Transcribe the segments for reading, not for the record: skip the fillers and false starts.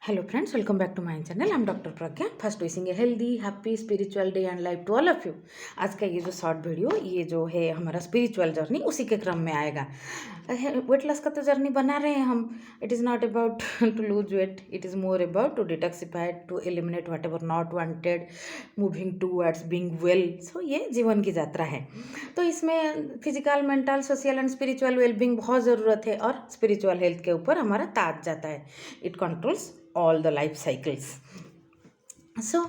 Hello friends, welcome back to my channel. I'm Dr. Pragya. First wishing a healthy, happy, spiritual day and life to all of you. आज का ये जो short video ये जो है हमारा spiritual journey उसी के क्रम में आएगा. वेट लॉस का तो जर्नी बना रहे हैं हम. It is not about to lose weight, it is more about to detoxify, to eliminate whatever not wanted, moving towards being well. So ये जीवन की यात्रा है. तो इसमें physical, mental, social and spiritual wellbeing बहुत ज़रूरत है और स्पिरिचुअल हेल्थ के ऊपर हमारा ताज जाता है. It controls all the life cycles. So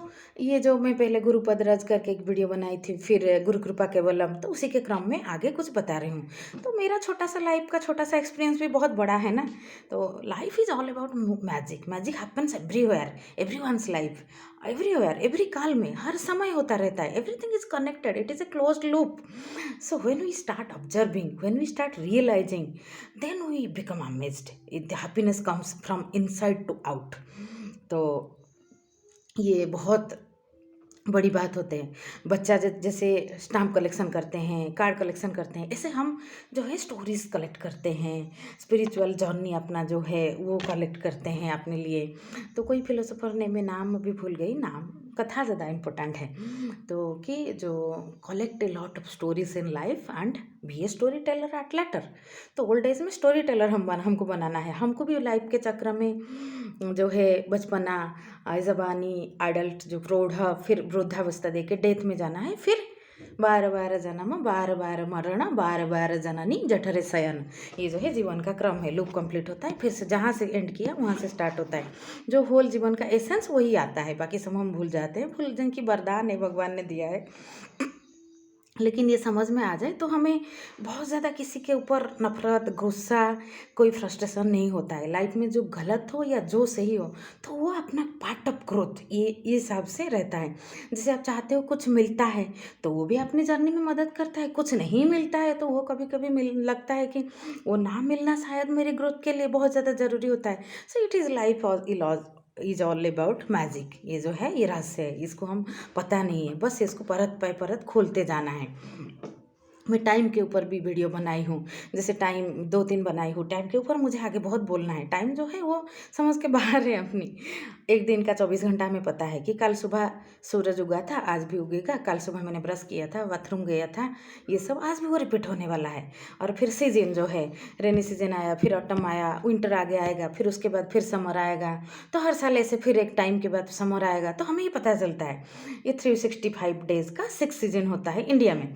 ये जो मैं पहले गुरुपद रज करके एक वीडियो बनाई थी, फिर गुरु कृपा केवलम, तो उसी के क्रम में आगे कुछ बता रही हूँ. तो मेरा छोटा सा लाइफ का छोटा सा एक्सपीरियंस भी बहुत बड़ा है ना. तो life is all about magic. Magic happens everywhere, everyone's life, everywhere, every काल में, हर समय होता रहता है. Everything is connected, it is a closed loop. So when we start observing, when we start realizing, then we become amazed. The happiness comes from inside to out. तो ये बहुत बड़ी बात होते हैं. बच्चा जैसे स्टाम्प कलेक्शन करते हैं, कार्ड कलेक्शन करते हैं, ऐसे हम जो है स्टोरीज़ कलेक्ट करते हैं, स्पिरिचुअल जर्नी अपना जो है वो कलेक्ट करते हैं अपने लिए. तो कोई फिलोसोफर ने, मैं नाम अभी भूल गई, नाम कथा ज़्यादा इम्पोर्टेंट है, तो कि जो collect a lot of stories in life and be a story teller at later. तो ओल्ड एज में स्टोरी टेलर हमको बनाना है. हमको भी लाइफ के चक्र में जो है बचपना, जवानी, एडल्ट जो प्रौढ़, फिर वृद्धावस्था दे के डेथ में जाना है. फिर बार बार जन्म, बार बार मरण, बार बार जननी जठरे शयन. ये जो है जीवन का क्रम है. लूप कंप्लीट होता है, फिर से जहाँ से एंड किया वहाँ से स्टार्ट होता है. जो होल जीवन का एसेंस वही आता है, बाकी सब हम भूल जाते हैं. भूल जाने की वरदान है, भगवान ने दिया है. लेकिन ये समझ में आ जाए तो हमें बहुत ज़्यादा किसी के ऊपर नफरत, गुस्सा, कोई फ्रस्ट्रेशन नहीं होता है. लाइफ में जो गलत हो या जो सही हो, तो वो अपना पार्ट ऑफ ग्रोथ ये हिसाब से रहता है. जैसे आप चाहते हो कुछ मिलता है तो वो भी अपनी जर्नी में मदद करता है. कुछ नहीं मिलता है तो वो कभी कभी लगता है कि वो ना मिलना शायद मेरी ग्रोथ के लिए बहुत ज़्यादा ज़रूरी होता है. So it is life is all about magic. ये जो है ये रहस्य है, इसको हम पता नहीं है, बस इसको परत पे परत खोलते जाना है. मैं टाइम के ऊपर भी वीडियो बनाई हूँ, जैसे टाइम 2-3 बनाई हूँ. टाइम के ऊपर मुझे आगे बहुत बोलना है. टाइम जो है वो समझ के बाहर है अपनी. एक दिन का 24 घंटा हमें पता है कि कल सुबह सूरज उगा था, आज भी उगेगा. कल सुबह मैंने ब्रश किया था, बाथरूम गया था, ये सब आज भी वो रिपीट होने वाला है. और फिर सीजन जो है, रेनी सीजन आया, फिर ऑटम आया, विंटर आगे आएगा, फिर उसके बाद फिर समर आएगा. तो हर साल ऐसे फिर एक टाइम के बाद समर आएगा. तो हमें ये पता चलता है ये 365 डेज़ का 6 सीजन होता है इंडिया में.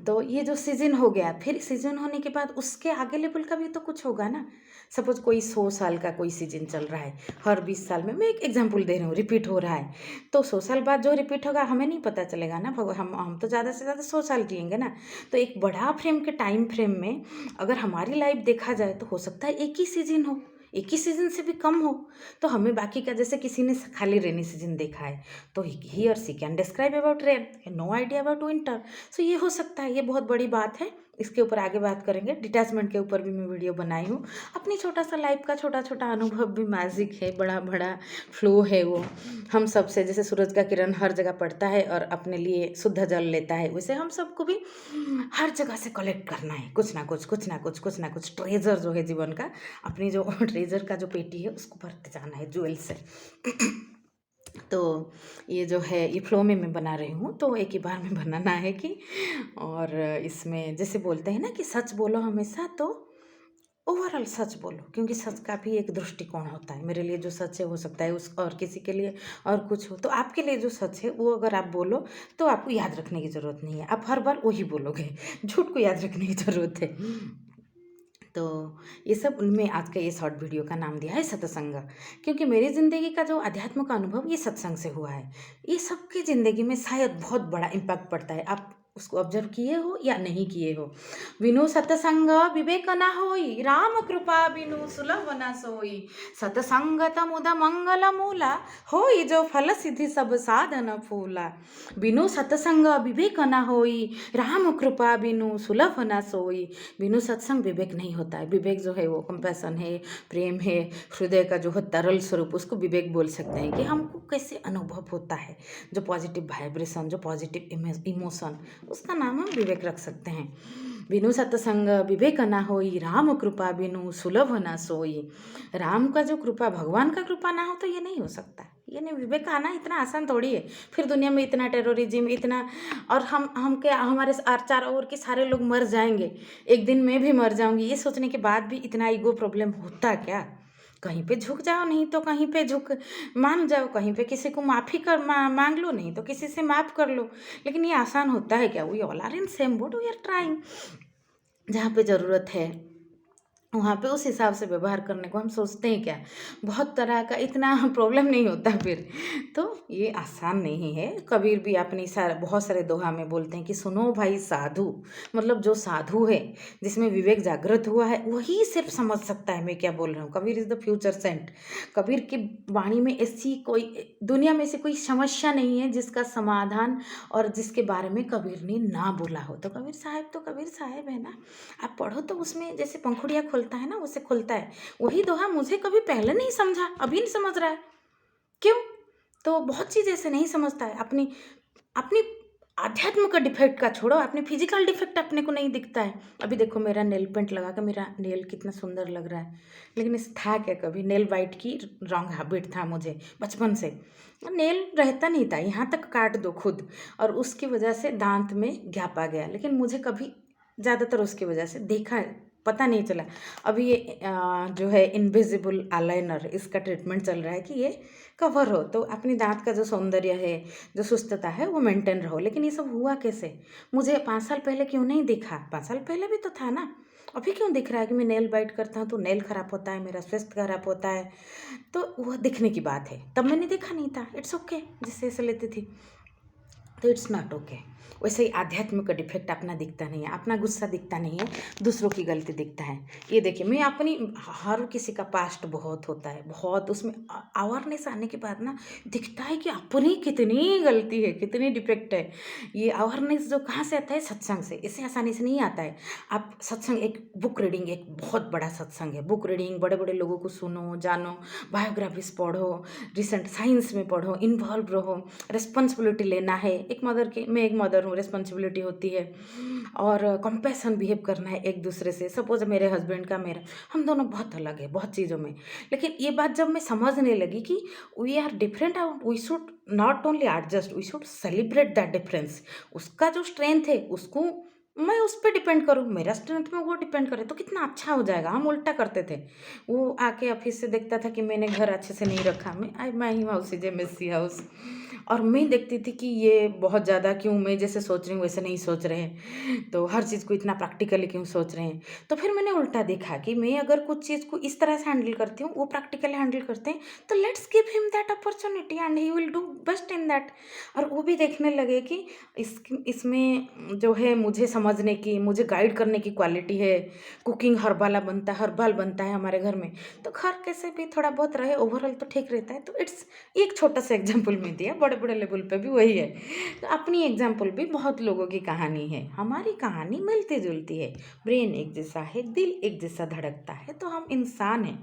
तो ये जो सीजन हो गया, फिर सीजन होने के बाद उसके आगे लेवल का भी तो कुछ होगा ना. सपोज कोई 100 साल का कोई सीजन चल रहा है, हर 20 साल में, मैं एक एग्जांपल दे रही हूँ, रिपीट हो रहा है. तो 100 साल बाद जो रिपीट होगा हमें नहीं पता चलेगा ना. हम तो ज़्यादा से ज़्यादा 100 साल जिएंगे ना. तो एक बड़ा फ्रेम के टाइम फ्रेम में अगर हमारी लाइफ देखा जाए तो हो सकता है एक ही सीजन हो, एक ही सीजन से भी कम हो. तो हमें बाकी का, जैसे किसी ने खाली रेनी सीजन देखा है तो ही और she can describe about rain, no idea about winter. So ये हो सकता है, ये बहुत बड़ी बात है. इसके ऊपर आगे बात करेंगे. डिटैचमेंट के ऊपर भी मैं वीडियो बनाई हूँ. अपनी छोटा सा लाइफ का छोटा छोटा अनुभव भी मैजिक है, बड़ा बड़ा फ्लो है वो. हम सब से, जैसे सूरज का किरण हर जगह पड़ता है और अपने लिए शुद्ध जल लेता है, वैसे हम सबको भी हर जगह से कलेक्ट करना है कुछ ना कुछ, कुछ ना कुछ, कुछ ना कुछ. ट्रेजर जो है जीवन का, अपनी जो ट्रेजर का जो पेटी है उसको भरते जाना है ज्वेल से. तो ये जो है ये फ्लो में मैं बना रही हूँ, तो एक ही बार में बनाना है कि. और इसमें जैसे बोलते हैं ना कि सच बोलो हमेशा, तो ओवरऑल सच बोलो, क्योंकि सच का भी एक दृष्टिकोण होता है. मेरे लिए जो सच है हो सकता है उस और किसी के लिए और कुछ हो. तो आपके लिए जो सच है वो अगर आप बोलो तो आपको याद रखने की ज़रूरत नहीं है, आप हर बार वही बोलोगे. झूठ को याद रखने की ज़रूरत है. तो ये सब उनमें आज का ये शॉर्ट वीडियो का नाम दिया है सत्संग, क्योंकि मेरी ज़िंदगी का जो अध्यात्म का अनुभव ये सत्संग से हुआ है. ये सबकी ज़िंदगी में शायद बहुत बड़ा इम्पैक्ट पड़ता है. आप उसको ऑब्जर्व किए हो या नहीं किए हो. बिनु सत्संग विवेक न होई, राम कृपा बिनु सुलभ न सोई. सत्संगत मुद मंगल मूला, होई जो फल सिद्धि सब साधन फूला. बिनु सत्संग विवेक न होई, राम कृपा बिनु सुलभ न सोई. बिनु सत्संग विवेक नहीं होता है. विवेक जो है वो कंपैशन है, प्रेम है, हृदय का जो है तरल स्वरूप, उसको विवेक बोल सकते हैं. कि हमको कैसे अनुभव होता है, जो पॉजिटिव वाइब्रेशन, जो पॉजिटिव इमोशन, उसका नाम हम विवेक रख सकते हैं. बिनु सत्संग विवेक ना होई, राम कृपा बिनु सुलभ ना सोई। राम का जो कृपा, भगवान का कृपा ना हो तो ये नहीं हो सकता। ये नहीं, विवेक आना इतना आसान थोड़ी है। फिर दुनिया में इतना टेररिज्म, इतना, और हम क्या, हमारे चारों ओर के सारे लोग मर जाएंगे, एक दिन मैं भी मर जाऊंगी, ये सोचने के बाद भी इतना ईगो प्रॉब्लम होता क्या? कहीं पे झुक जाओ, नहीं तो कहीं पे झुक मान जाओ, कहीं पे किसी को माफ़ी मांग लो, नहीं तो किसी से माफ़ कर लो। लेकिन ये आसान होता है क्या? We all are in same boat, we are trying. जहाँ पे ज़रूरत है वहाँ पे उस हिसाब से व्यवहार करने को हम सोचते हैं क्या? बहुत तरह का, इतना प्रॉब्लम नहीं होता फिर। तो ये आसान नहीं है। कबीर भी अपनी बहुत सारे दोहा में बोलते हैं कि सुनो भाई साधु, मतलब जो साधु है, जिसमें विवेक जागृत हुआ है, वही सिर्फ समझ सकता है मैं क्या बोल रहा हूँ। Kabir is the future saint. Kabir की वाणी में ऐसी कोई, दुनिया में ऐसी कोई समस्या नहीं है जिसका समाधान और जिसके बारे में कबीर ने ना बोला हो। तो कबीर साहब तो कबीर साहब है ना। आप पढ़ो तो उसमें जैसे पंखुड़िया खुलता है ना, उससे खुलता है। वही दोहा मुझे कभी पहले नहीं समझा, अभी नहीं समझ रहा है। क्यों? तो बहुत चीज़ ऐसे नहीं समझता है। अपनी अपनी आध्यात्म का डिफेक्ट का छोड़ो, अपनी फिजिकल डिफेक्ट अपने को नहीं दिखता है। अभी देखो मेरा नेल पेंट लगा के मेरा नेल कितना सुंदर लग रहा है, लेकिन इस था क्या, कभी नेल वाइट की रॉन्ग हैबिट था मुझे बचपन से। नेल रहता नहीं था, यहाँ तक काट दो खुद, और उसकी वजह से दांत में गैप आ गया। लेकिन मुझे कभी ज़्यादातर उसकी वजह से देखा पता नहीं चला। अभी ये जो है इनविजिबल आईलाइनर, इसका ट्रीटमेंट चल रहा है कि ये कवर हो, तो अपनी दांत का जो सौंदर्य है, जो सुस्तता है, वो मेंटेन रहो। लेकिन ये सब हुआ कैसे? मुझे 5 साल पहले क्यों नहीं दिखा? 5 साल पहले भी तो था ना। अभी क्यों दिख रहा है कि मैं नेल बाइट करता हूँ तो नेल खराब होता है, मेरा स्वास्थ्य खराब होता है? तो वह दिखने की बात है, तब मैंने देखा नहीं था। इट्स ओके, जिससे ऐसे लेती थी, तो इट्स नॉट ओके। वैसे ही आध्यात्म का डिफेक्ट अपना दिखता नहीं है, अपना गुस्सा दिखता नहीं है, दूसरों की गलती दिखता है। ये देखिए, मैं अपनी, हर किसी का पास्ट बहुत होता है, बहुत, उसमें अवेयरनेस आने के बाद ना दिखता है कि अपनी कितनी गलती है, कितनी डिफेक्ट है। ये अवेयरनेस जो कहाँ से आता है? सत्संग से। इससे आसानी से नहीं आता है। आप सत्संग, एक बुक रीडिंग एक बहुत बड़ा सत्संग है। बुक रीडिंग, बड़े बड़े लोगों को सुनो, जानो, बायोग्राफीज पढ़ो, रिसेंट साइंस में पढ़ो, इन्वॉल्व रहो, रिस्पॉन्सिबिलिटी लेना है। एक मदर की, मैं एक मदर हूँ, रिस्पॉन्सिबिलिटी होती है, और कंपैशन बिहेव करना है एक दूसरे से। सपोज मेरे हस्बैंड का मेरा, हम दोनों बहुत अलग है बहुत चीज़ों में। लेकिन ये बात जब मैं समझने लगी कि we are different, we should not only adjust, we should celebrate that difference. उसका जो स्ट्रेंथ है उसको मैं उस पर डिपेंड करूँ, मेरा स्ट्रेंथ में वो डिपेंड करे, तो कितना अच्छा हो जाएगा। हम उल्टा करते थे। वो आके ऑफिस से देखता था कि मैंने घर अच्छे से नहीं रखा, मैं ही house is a messy house, और मैं देखती थी कि ये बहुत ज़्यादा क्यों, मैं जैसे सोच रही हूँ वैसे नहीं सोच रहे हैं, तो हर चीज़ को इतना प्रैक्टिकली क्यों सोच रहे हैं। तो फिर मैंने उल्टा देखा कि मैं अगर कुछ चीज़ को इस तरह से हैंडल करती हूँ, वो प्रैक्टिकली हैंडल करते हैं, तो let's give him that opportunity and he will do best in that. और वो भी देखने लगे कि इसमें जो है मुझे समझने की, मुझे गाइड करने की क्वालिटी है। कुकिंग हर बाल बनता है हमारे घर में, तो घर कैसे भी थोड़ा बहुत रहे, ओवरऑल तो ठीक रहता है। तो इट्स एक छोटा सा एग्जाम्पल में दिया, बड़े बड़े लेवल पे भी वही है। तो अपनी एग्जाम्पल भी बहुत लोगों की कहानी है, हमारी कहानी मिलती जुलती है। ब्रेन एक जैसा है, दिल एक जैसा धड़कता है, तो हम इंसान हैं।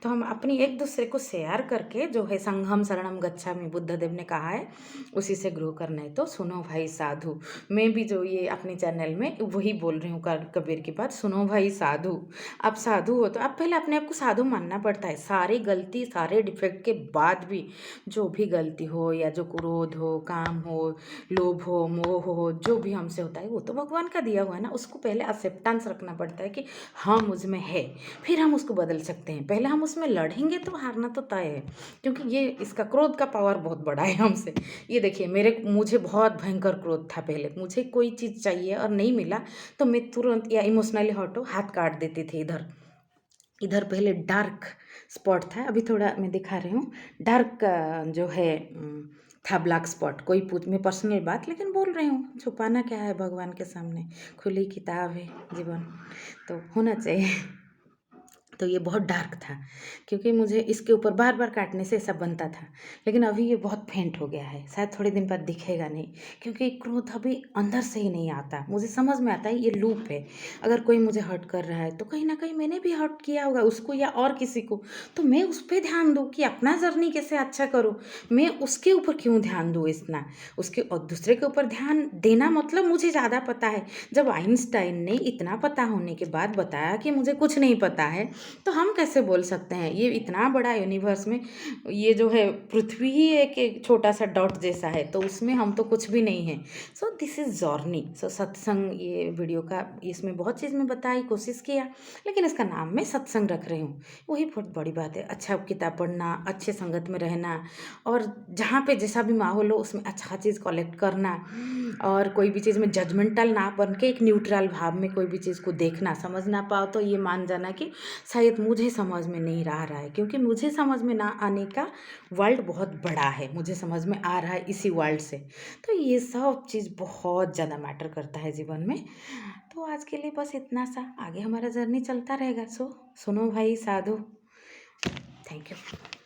तो हम अपनी एक दूसरे को शेयर करके, जो है संघम शरणम गच्छामि बुद्धदेव ने कहा है, उसी से ग्रो करना है। तो सुनो भाई साधु, मैं भी जो ये अपने चैनल में वही बोल रही हूँ, कबीर की बात, सुनो भाई साधु। आप साधु हो तो आप पहले अपने आप को साधु मानना पड़ता है। सारी गलती, सारे डिफेक्ट के बाद भी जो भी गलती हो, या जो क्रोध हो, काम हो, लोभ हो, मोह हो, जो भी हमसे होता है वो तो भगवान का दिया हुआ है ना। उसको पहले एक्सेप्टेंस रखना पड़ता है कि हाँ मुझ में है, फिर हम उसको बदल सकते हैं। पहले हम उसमें लड़ेंगे तो हारना तो तय है, क्योंकि ये इसका क्रोध का पावर बहुत बड़ा है हमसे। ये देखिए, मुझे बहुत भयंकर क्रोध था पहले। मुझे कोई चीज़ चाहिए और नहीं मिला तो मैं तुरंत, या इमोशनली हॉट हो, हाथ काट देती थी। इधर इधर पहले डार्क स्पॉट था, अभी थोड़ा मैं दिखा रही हूँ। डार्क जो है था ब्लैक स्पॉट। कोई पूछ, मैं पर्सनल बात लेकिन बोल रही हूँ, छुपाना क्या है भगवान के सामने, खुली किताब है जीवन, तो होना चाहिए। तो ये बहुत डार्क था, क्योंकि मुझे इसके ऊपर बार बार काटने से ऐसा बनता था। लेकिन अभी ये बहुत फेंट हो गया है, शायद थोड़े दिन बाद दिखेगा नहीं, क्योंकि क्रोध अभी अंदर से ही नहीं आता। मुझे समझ में आता है ये लूप है, अगर कोई मुझे हर्ट कर रहा है तो कहीं ना कहीं मैंने भी हर्ट किया होगा उसको या और किसी को, तो मैं उस पर ध्यान दूँ कि अपना जर्नी कैसे अच्छा करूँ। मैं उसके ऊपर क्यों ध्यान दूँ इतना, उसके और दूसरे के ऊपर ध्यान देना मतलब मुझे ज़्यादा पता है। जब आइंस्टाइन ने इतना पता होने के बाद बताया कि मुझे कुछ नहीं पता है, तो हम कैसे बोल सकते हैं। ये इतना बड़ा यूनिवर्स में ये जो है पृथ्वी ही एक छोटा सा डॉट जैसा है, तो उसमें हम तो कुछ भी नहीं है। So this is journey. So सत्संग ये वीडियो का इसमें बहुत चीज़ मैं बताई, कोशिश किया, लेकिन इसका नाम मैं सत्संग रख रही हूँ। वही बहुत बड़ी बात है, अच्छा किताब पढ़ना, अच्छे संगत में रहना, और जहाँ पे जैसा भी माहौल हो उसमें अच्छा चीज़ कलेक्ट करना, और कोई भी चीज़ में जजमेंटल ना बन के एक न्यूट्रल भाव में कोई भी चीज़ को देखना। समझ ना पाओ तो ये मान जाना कि शायद मुझे समझ में नहीं रहा है, क्योंकि मुझे समझ में ना आने का वर्ल्ड बहुत बड़ा है, मुझे समझ में आ रहा है इसी वर्ल्ड से। तो ये सब चीज़ बहुत ज़्यादा मैटर करता है जीवन में। तो आज के लिए बस इतना सा, आगे हमारा जर्नी चलता रहेगा। सो सुनो भाई साधु। Thank you.